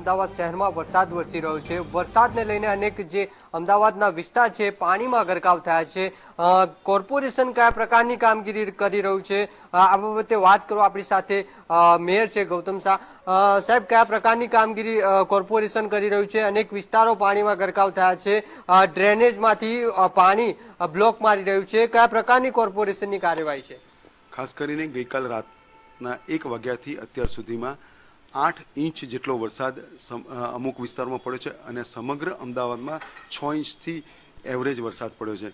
અમદાવાદ શહેરમાં વરસાદ વરસી રહ્યો છે। વરસાદને લઈને અનેક જે અમદાવાદના વિસ્તાર છે પાણીમાં ગરકાવ થયા છે। કોર્પોરેશન કયા પ્રકારની કામગીરી કરી રહ્યું છે આ બાબતે વાત કરવા આપણી સાથે મેયર છે ગૌતમ શાહ। સાહેબ, કયા પ્રકારની કામગીરી કોર્પોરેશન કરી રહ્યું છે? અનેક વિસ્તારો પાણીમાં ગરકાવ થયા છે, ડ્રેનેજમાંથી પાણી બ્લોક મારી રહ્યું છે, કયા પ્રકારની કોર્પોરેશનની કાર્યવાહી છે? ખાસ કરીને ગઈકાલ રાતના 1 વાગ્યાથી અત્યાર સુધીમાં 8 ઇંચ જેટલો વરસાદ અમુક વિસ્તારોમાં પડ્યો છે અને સમગ્ર અમદાવાદમાં 6 ઇંચથી એવરેજ વરસાદ પડ્યો છે।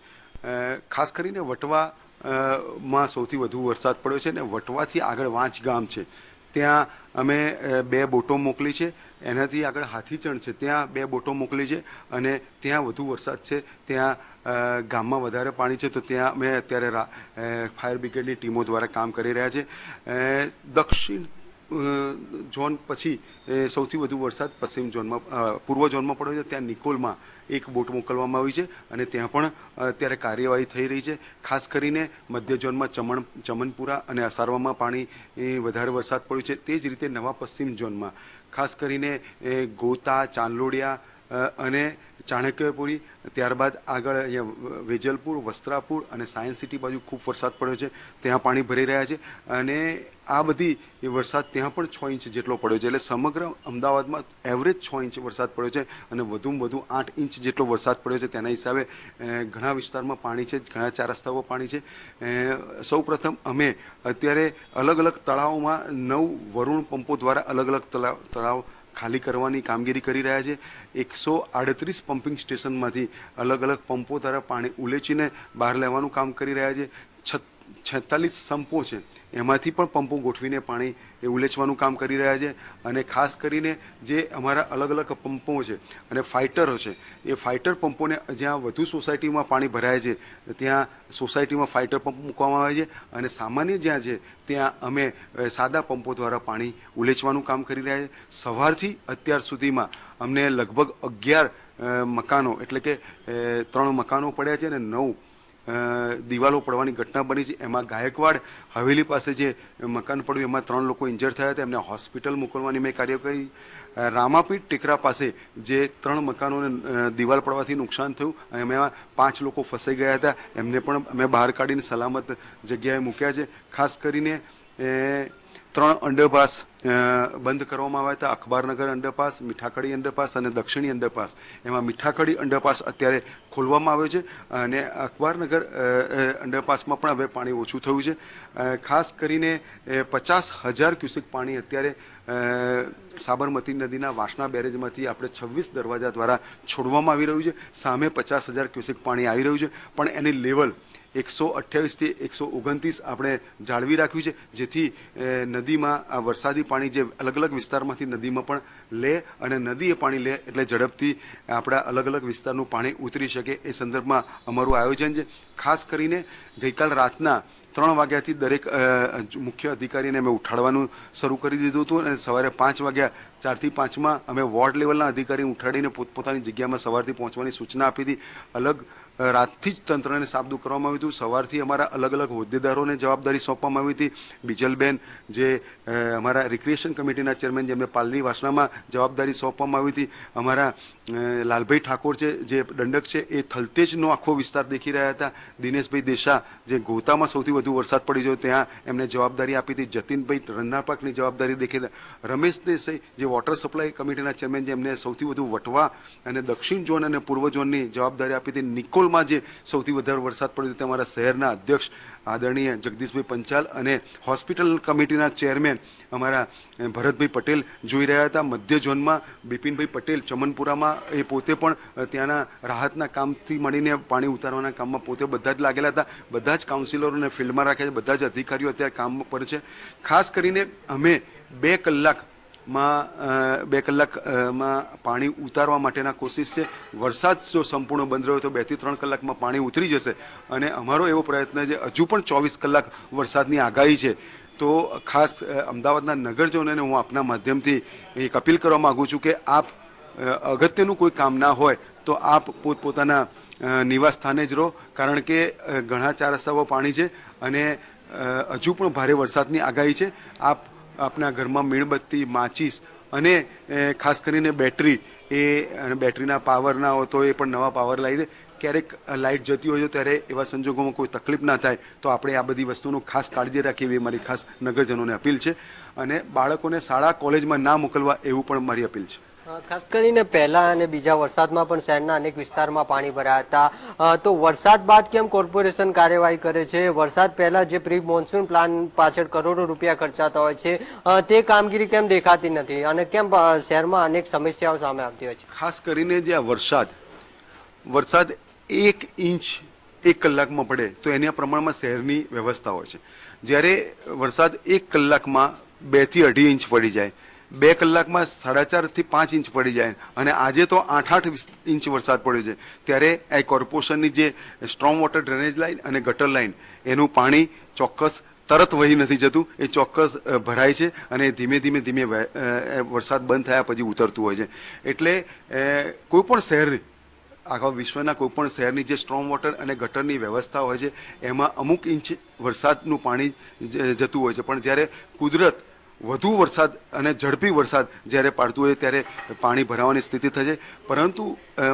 ખાસ કરીને વટવામાં સૌથી વધુ વરસાદ પડ્યો છે અને વટવાથી આગળ વાંચ ગામ છે ત્યાં અમે 2 બોટો મોકલી છે। એનાથી આગળ હાથીચણ છે ત્યાં 2 બોટો મોકલી છે અને ત્યાં વધુ વરસાદ છે, ત્યાં ગામમાં વધારે પાણી છે તો ત્યાં અમે અત્યારે ફાયર બ્રિગેડની ટીમો દ્વારા કામ કરી રહ્યા છે। દક્ષિણ ઝોન પછી સૌથી વધુ વરસાદ પશ્ચિમ ઝોનમાં પૂર્વ ઝોનમાં પડ્યો છે, ત્યાં નિકોલમાં 1 બોટ મોકલવામાં આવી છે અને ત્યાં પણ અત્યારે કાર્યવાહી થઈ રહી છે। ખાસ કરીને મધ્ય ઝોનમાં ચમનપુરા અને અસારવામાં પાણી વધારે વરસાદ પડ્યો છે। તે જ રીતે નવા પશ્ચિમ ઝોનમાં ખાસ કરીને ગોતા, ચાંદલોડિયા અને ચાણક્યપુરી, ત્યારબાદ આગળ અહીંયા વેજલપુર, વસ્ત્રાપુર અને સાયન્સ સિટી બાજુ ખૂબ વરસાદ પડ્યો છે, ત્યાં પાણી ભરી રહ્યા છે અને આ બધી વરસાદ ત્યાં પણ 6 ઇંચ જેટલો પડ્યો છે। એટલે સમગ્ર અમદાવાદમાં એવરેજ 6 ઇંચ વરસાદ પડ્યો છે અને વધુમાં વધુ 8 ઇંચ જેટલો વરસાદ પડ્યો છે। તેના હિસાબે ઘણા વિસ્તારમાં પાણી છે, ઘણા 4 રસ્તાઓ પાણી છે। સૌ પ્રથમ અમે અત્યારે અલગ અલગ તળાવોમાં 9 વરુણ પંપો દ્વારા અલગ અલગ તળાવ ખાલી કરવાની કામગીરી કરી રહ્યા છે। 138 પમ્પિંગ સ્ટેશનમાંથી અલગ અલગ પંપો દ્વારા પાણી ઉલેચીને બહાર લેવાનું કામ કરી રહ્યા છે। 46 સંપો છે એમાંથી પણ પંપો ગોઠવીને પાણી ઉલેચવાનું કામ કરી રહ્યા છે અને ખાસ કરીને જે અમારા અલગ અલગ પંપો છે અને ફાઇટરો છે એ ફાઇટર પંપોને જ્યાં વધુ સોસાયટીમાં પાણી ભરાય છે ત્યાં સોસાયટીમાં ફાઇટર પંપ મૂકવામાં આવે છે અને સામાન્ય જ્યાં છે ત્યાં અમે સાદા પંપો દ્વારા પાણી ઉલેચવાનું કામ કરી રહ્યા છે। સવારથી અત્યાર સુધીમાં અમને લગભગ 11 મકાનો એટલે કે 3 મકાનો પડ્યા છે અને 9 દિવાલો પડવાની ઘટના બની છે। એમાં ગાયકવાડ હવેલી પાસે જે મકાન પડ્યું એમાં 3 લોકો ઇન્જર્ડ થયા હતા, એમને હોસ્પિટલ મોકલવાની મેં કાર્ય કરી। રામાપીઠ ટેકરા પાસે જે 3 મકાનોને દિવાલ પડવાથી નુકસાન થયું અને એમાં 5 લોકો ફસાઈ ગયા હતા, એમને પણ અમે બહાર કાઢીને સલામત જગ્યાએ મૂક્યા છે। ખાસ કરીને 3 અંડરપાસ બંધ કરવામાં આવ્યા હતા, અખબારનગર અંડરપાસ, મીઠાખડી અંડરપાસ અને દક્ષિણી અંડરપાસ। એમાં મીઠાખડી અંડરપાસ અત્યારે ખોલવામાં આવ્યો છે અને અખબારનગર અંડરપાસમાં પણ હવે પાણી ઓછું થયું છે। ખાસ કરીને 50,000 ક્યુસેક પાણી અત્યારે સાબરમતી નદીના વાસણા બેરેજમાંથી આપણે 26 દરવાજા દ્વારા છોડવામાં આવી રહ્યું છે। સામે 50,000 ક્યુસેક પાણી આવી રહ્યું છે પણ એની લેવલ 128 થી 129 આપણે જાળવી રાખ્યું છે જેથી નદીમાં આ વરસાદી પાણી જે અલગ અલગ વિસ્તારમાંથી નદીમાં પણ લે અને નદી એ પાણી લે એટલે ઝડપથી આપણા અલગ અલગ વિસ્તારનું પાણી ઉતરી શકે એ સંદર્ભમાં અમારું આયોજન છે। ખાસ કરીને ગઈકાલ રાતના 3 વાગ્યાથી દરેક મુખ્ય અધિકારીને અમે ઉઠાડવાનું શરૂ કરી દીધું હતું અને સવારે 5 વાગ્યા 4 થી 5માં અમે વોર્ડ લેવલના અધિકારીને ઉઠાડીને પોતપોતાની જગ્યામાં સવારથી પહોંચવાની સૂચના આપી હતી। અલગ રાતથી જ તંત્રને સાબદું કરવામાં આવ્યું હતું। સવારથી અમારા અલગ અલગ હોદ્દેદારોને જવાબદારી સોંપવામાં આવી હતી। બીજલબેન જે અમારા રિક્રિએશન કમિટીના ચેરમેન જેમને પાલની વાસણામાં જવાબદારી સોંપવામાં આવી હતી, અમારા લાલભાઈ ઠાકોર છે જે દંડક છે એ થલતેજનો આખો વિસ્તાર દેખી રહ્યા હતા, દિનેશભાઈ દેશા જે ગોતામાં સૌથી વધુ વરસાદ પડી ગયો ત્યાં એમને જવાબદારી આપી હતી, જતીનભાઈ રંધા પાકની જવાબદારી દેખી હતી, રમેશ દેસાઈ જે વોટર સપ્લાય કમિટીના ચેરમેન છે એમને સૌથી વધુ વટવા અને દક્ષિણ ઝોન અને પૂર્વ ઝોનની જવાબદારી આપી હતી। નિકોલમાં જે સૌથી વધારે વરસાદ પડ્યો તે અમારા શહેરના અધ્યક્ષ આદરણીય જગદીશભાઈ પંચાલ અને હોસ્પિટલ કમિટીના ચેરમેન અમારા ભરતભાઈ પટેલ જોઈ રહ્યા હતા। મધ્ય ઝોનમાં બિપિનભાઈ પટેલ ચમનપુરામાં એ પોતે પણ ત્યાંના રાહતના કામથી મળીને પાણી ઉતારવાના કામમાં પોતે બધા જ લાગેલા હતા। બધા જ કાઉન્સિલરોને ફિલ્ડમાં રાખ્યા છે, બધા જ અધિકારીઓ અત્યારે કામ પર છે। ખાસ કરીને અમે 2 કલાકમાં પાણી ઉતારવા માટેના કોશિશ છે। વરસાદ જો સંપૂર્ણ બંધ રહ્યો તો 2 થી 3 કલાકમાં પાણી ઉતરી જશે અને અમારો એવો પ્રયત્ન છે। હજુ પણ 24 કલાક વરસાદની આગાહી છે તો ખાસ અમદાવાદના નગરજનોને હું આપના માધ્યમથી એક અપીલ કરવા માગું છું કે આપ અગત્યનું કોઈ કામ ના હોય તો આપ પોતપોતાના નિવાસ સ્થાને જ રહો, કારણ કે ઘણા 4 રસ્તાઓ પાણી છે અને હજુ પણ ભારે વરસાદની આગાહી છે। આપ આપના ઘરમાં મીણબત્તી, માચીસ અને ખાસ કરીને બેટરી અને બેટરીના પાવર ના હોય તો એ પણ નવા પાવર લાવી દે. ક્યારેક લાઇટ જતી હોય છે ત્યારે એવા સંજોગોમાં કોઈ તકલીફ ના થાય તો આપણે આ બધી વસ્તુનું ખાસ કાળજી રાખીએ એવી મારી ખાસ નગરજનોને અપીલ છે. અને બાળકોને શાળા કોલેજમાં ના મોકલવા એવું પણ મારી અપીલ છે. ખાસ કરીને પહેલા અને બીજા વરસાદમાં પણ શહેરના અનેક વિસ્તારમાં પાણી ભરાયા હતા, તો વરસાદ બાદ કેમ કોર્પોરેશન કાર્યવાહી કરે છે? વરસાદ પહેલા જે પ્રી મોન્સૂન પ્લાન પાછળ કરોડો રૂપિયા ખર્ચાતા હોય છે તે કામગીરી કેમ દેખાતી નથી અને કેમ શહેરમાં અનેક સમસ્યાઓ સામે આવતી હોય છે? ખાસ કરીને જે આ વરસાદ 1 ઇંચ 1 કલાકમાં પડે તો એના પ્રમાણમાં શહેરની વ્યવસ્થા હોય છે. જ્યારે વરસાદ 1 કલાકમાં 2 થી 2.5 ઇંચ પડી જાય, 2 કલાકમાં 4.5 થી 5 ઇંચ પડી જાય અને આજે તો 8 ઇંચ વરસાદ પડ્યો છે, ત્યારે આ કોર્પોરેશનની જે સ્ટ્રોમ વોટર ડ્રેનેજ લાઇન અને ગટર લાઇન એનું પાણી ચોક્કસ તરત વહી નથી જતું, એ ચોક્કસ ભરાય છે અને ધીમે વરસાદ બંધ થયા પછી ઉતરતું હોય છે. એટલે કોઈ પણ શહેરની, આખા વિશ્વના કોઈ પણ શહેરની જે સ્ટ્રોમ વોટર અને ગટરની વ્યવસ્થા હોય છે એમાં અમુક ઇંચ વરસાદનું પાણી જતું હોય છે. પણ જ્યારે કુદરત વધુ વરસાદ અને ઝડપી વરસાદ જ્યારે પાડતું હોય ત્યારે પાણી ભરાવાની સ્થિતિ થશે. પરંતુ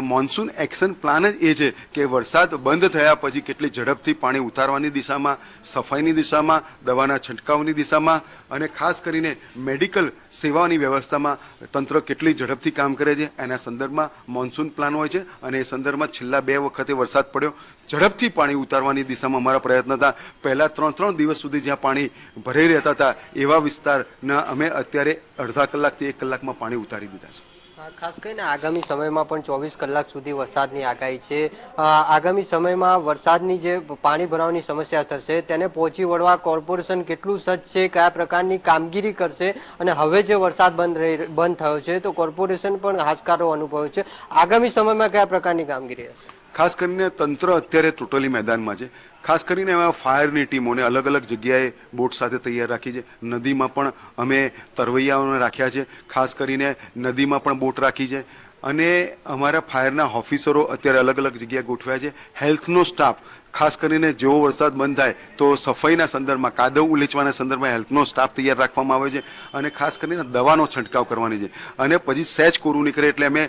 મોન્સૂન એક્શન પ્લાન જ એ છે કે વરસાદ બંધ થયા પછી કેટલી ઝડપથી પાણી ઉતારવાની દિશામાં, સફાઈની દિશામાં, દવાના છંટકાવની દિશામાં અને ખાસ કરીને મેડિકલ સેવાઓની વ્યવસ્થામાં તંત્ર કેટલી ઝડપથી કામ કરે છે એના સંદર્ભમાં મોન્સૂન પ્લાન હોય છે. અને એ સંદર્ભમાં છેલ્લા 2 વખતે વરસાદ પડ્યો, ઝડપથી પાણી ઉતારવાની દિશામાં અમારા પ્રયત્ન હતા. પહેલા 3 દિવસ સુધી જ્યાં પાણી ભરાઈ રહેતા હતા એવા વિસ્તારના અમે અત્યારે અડધા કલાકથી 1 કલાકમાં પાણી ઉતારી દીધા છે. ખાસ કરીને આગામી સમયમાં પણ 24 કલાક સુધી વરસાદની આગાહી છે. આગામી સમયમાં વરસાદની જે પાણી ભરાવાની સમસ્યા થશે તેને પહોંચી વળવા કોર્પોરેશન કેટલું સજ્જ છે, કયા પ્રકારની કામગીરી કરશે અને હવે જે વરસાદ બંધ થયો છે તો કોર્પોરેશન પણ હાશકારો અનુભવ્યો છે, આગામી સમયમાં કયા પ્રકારની કામગીરી હશે? ખાસ કરીને તંત્ર અત્યારે ટોટલી મેદાનમાં છે. ખાસ કરીને એમાં ફાયરની ટીમોને અલગ અલગ જગ્યાએ બોટ સાથે તૈયાર રાખી છે. નદીમાં પણ અમે તરવૈયાઓને રાખ્યા છે, ખાસ કરીને નદીમાં પણ બોટ રાખી છે. અને અમારા ફાયરના ઓફિસરો અત્યારે અલગ અલગ જગ્યાએ ગોઠવ્યા છે. હેલ્થનો સ્ટાફ ખાસ કરીને જેવો વરસાદ બંધ થાય તો સફાઈના સંદર્ભમાં, કાદવ ઉલેચવાના સંદર્ભમાં હેલ્થનો સ્ટાફ તૈયાર રાખવામાં આવે છે. અને ખાસ કરીને દવાનો છંટકાવ કરવાની છે. અને પછી સહેજ કોરું નીકળે એટલે અમે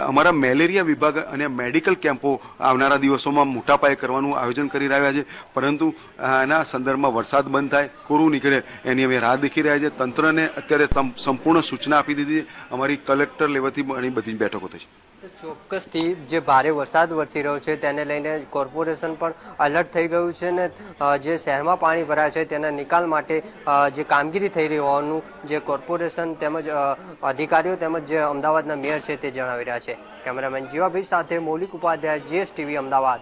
અમારા મેલેરિયા વિભાગ અને મેડિકલ કેમ્પો આવનારા દિવસોમાં મોટા પાયે કરવાનું આયોજન કરી રહ્યા છે. પરંતુ આના સંદર્ભમાં વરસાદ બંધ થાય, કોરું નીકળે એની અમે રાહ દેખી રહ્યા છીએ. તંત્રને અત્યારે સંપૂર્ણ સૂચના આપી દીધી છે. અમારી કલેક્ટર લેવલથી બધી બેઠકો થઈ છે. ચોક્કસથી જે ભારે વરસાદ વરસી રહ્યો છે તેને લઈને કોર્પોરેશન પણ એલર્ટ થઈ ગયું છે ને જે શહેરમાં પાણી ભરાય છે તેના નિકાલ માટે જે કામગીરી થઈ રહી હોવાનું જે કોર્પોરેશન તેમજ અધિકારીઓ તેમજ જે અમદાવાદના મેયર છે તે જણાવી રહ્યા છે. કેમેરામેન જીવાભાઈ સાથે મૌલિક ઉપાધ્યાય, GSTV અમદાવાદ.